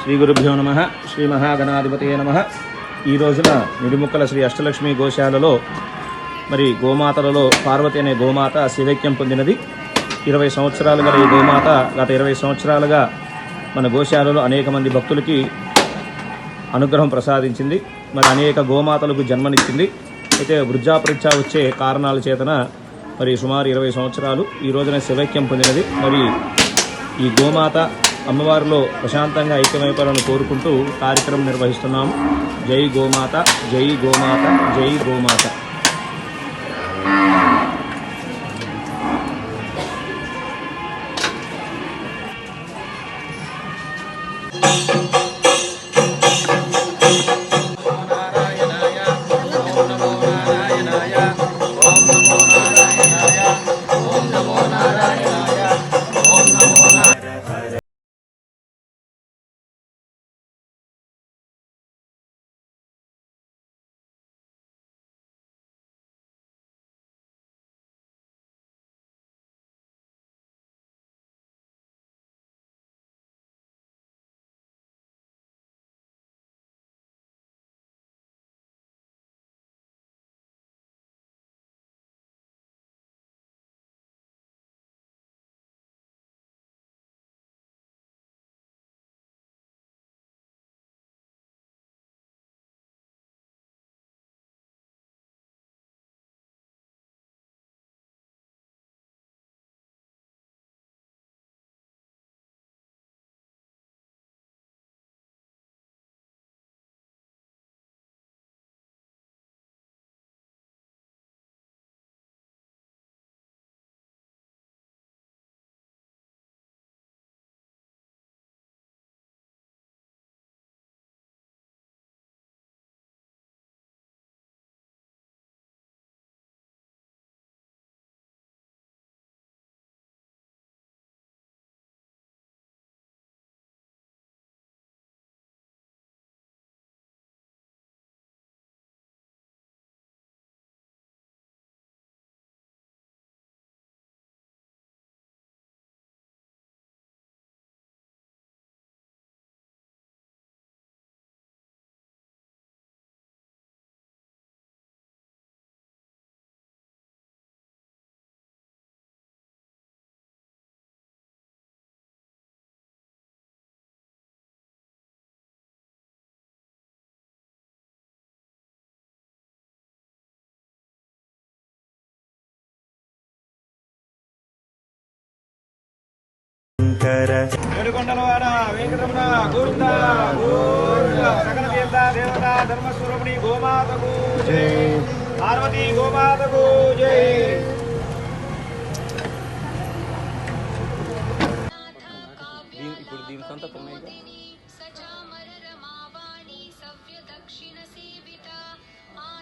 శ్రీ గురుభ్యో నమః. శ్రీ మహాగణాధిపతయే నమః. ఈ రోజున నిడుముక్కల శ్రీ అష్టలక్ష్మి గోశాలలో మరి గోమాతలలో పార్వతి అనే గోమాత శివైక్యం పొందినది. 20 సంవత్సరాలు గల ఈ గోమాత గత 20 సంవత్సరాలుగా మన గోశాలలో అనేక మంది భక్తులకి అనుగ్రహం ప్రసాదించింది. మరి అనేక గోమాతలకు జన్మనిచ్చింది. అయితే వృద్ధాపరీక్ష వచ్చే కారణాల చేతన మరి సుమారు 20 సంవత్సరాలు ఈ రోజున శివైక్యం పొందినది. మరి ఈ గోమాత అమ్మవారిలో ప్రశాంతంగా ఐక్యమైపోవాలని కోరుకుంటూ కార్యక్రమం నిర్వహిస్తున్నాము. జై గోమాత, జై గోమాత, జై గోమాత. ఏడుకొండలవాడ వెంకటరమణ గోవింద గోవింద. సకల తీర్థ దేవత ధర్మస్వరూపిణి గోమాతకు జై. పార్వతీ గోమాతకు జై. ఇప్పుడు దీని సొంత